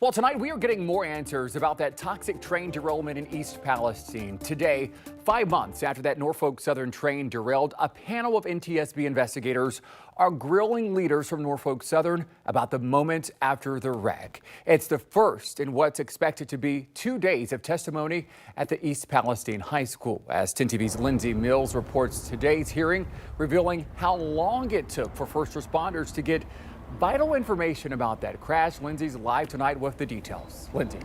Well, tonight we are getting more answers about that toxic train derailment in East Palestine. Today, 5 months after that Norfolk Southern train derailed, a panel of NTSB investigators are grilling leaders from Norfolk Southern about the moment after the wreck. It's the first in what's expected to be 2 days of testimony at the East Palestine High School. As 10 TV's Lindsay Mills reports today's hearing, revealing how long it took for first responders to get vital information about that crash. Lindsay's live tonight with the details. Lindsay.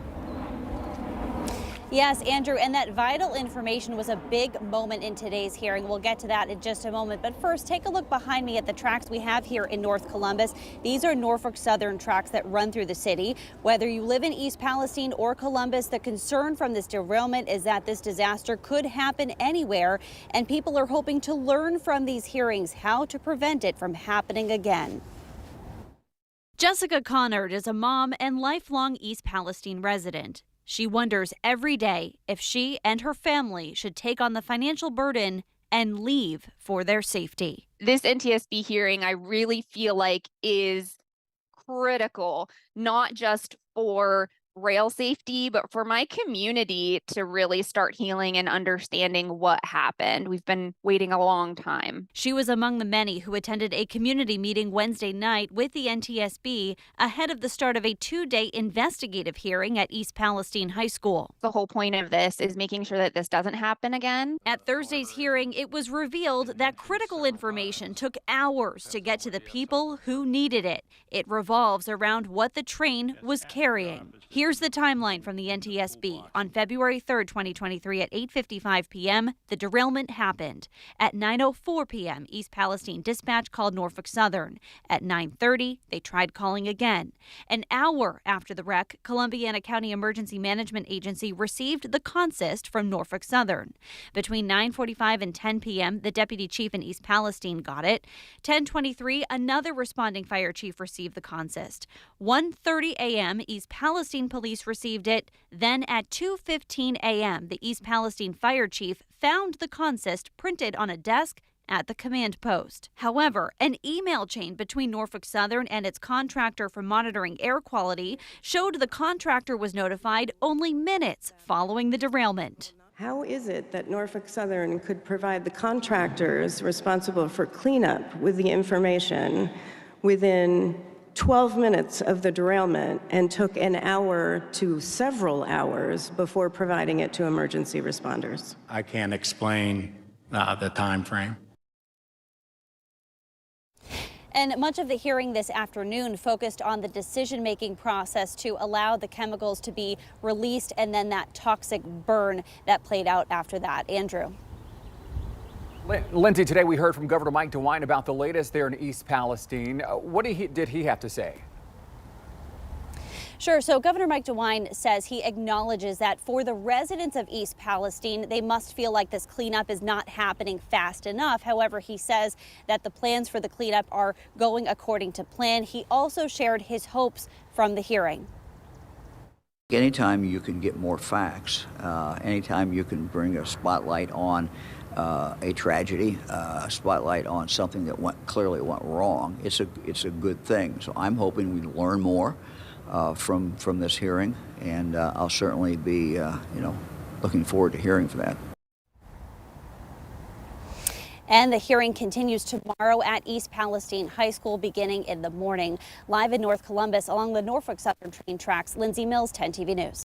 Yes, Andrew, and that vital information was a big moment in today's hearing. We'll get to that in just a moment. But first, take a look behind me at the tracks we have here in North Columbus. These are Norfolk Southern tracks that run through the city. Whether you live in East Palestine or Columbus, the concern from this derailment is that this disaster could happen anywhere, and people are hoping to learn from these hearings how to prevent it from happening again. Jessica Connard is a mom and lifelong East Palestine resident. She wonders every day if she and her family should take on the financial burden and leave for their safety. This NTSB hearing, I really feel like, is critical, not just for rail safety, but for my community to really start healing and understanding what happened. We've been waiting a long time. She was among the many who attended a community meeting Wednesday night with the NTSB ahead of the start of a 2-day investigative hearing at East Palestine High School. The whole point of this is making sure that this doesn't happen again. At Thursday's hearing, it was revealed that critical information took hours to get to the people who needed it. It revolves around what the train was carrying. Here's the timeline from the NTSB. On February 3rd, 2023 at 8:55 p.m., the derailment happened. At 9:04 p.m., East Palestine Dispatch called Norfolk Southern. At 9:30, they tried calling again. An hour after the wreck, Columbiana County Emergency Management Agency received the consist from Norfolk Southern. Between 9:45 and 10 p.m., the deputy chief in East Palestine got it. 10:23, another responding fire chief received the consist. 1:30 a.m., East Palestine Police received it. Then at 2:15 a.m., the East Palestine fire chief found the consist printed on a desk at the command post. However, an email chain between Norfolk Southern and its contractor for monitoring air quality showed the contractor was notified only minutes following the derailment. How is it that Norfolk Southern could provide the contractors responsible for cleanup with the information within 12 minutes of the derailment and took an hour to several hours before providing it to emergency responders? I can't explain the time frame. And much of the hearing this afternoon focused on the decision-making process to allow the chemicals to be released and then that toxic burn that played out after that. Andrew. Lindsay, today we heard from Governor Mike DeWine about the latest there in East Palestine. What did he have to say? Sure. So Governor Mike DeWine says he acknowledges that for the residents of East Palestine, they must feel like this cleanup is not happening fast enough. However, he says that the plans for the cleanup are going according to plan. He also shared his hopes from the hearing. Anytime you can get more facts, anytime you can bring a spotlight on a tragedy, a spotlight on something that clearly went wrong, it's a good thing. So I'm hoping we learn more from this hearing, and I'll certainly be looking forward to hearing from that. And the hearing continues tomorrow at East Palestine High School beginning in the morning. Live in North Columbus along the Norfolk Southern train tracks, Lindsay Mills, 10 TV News.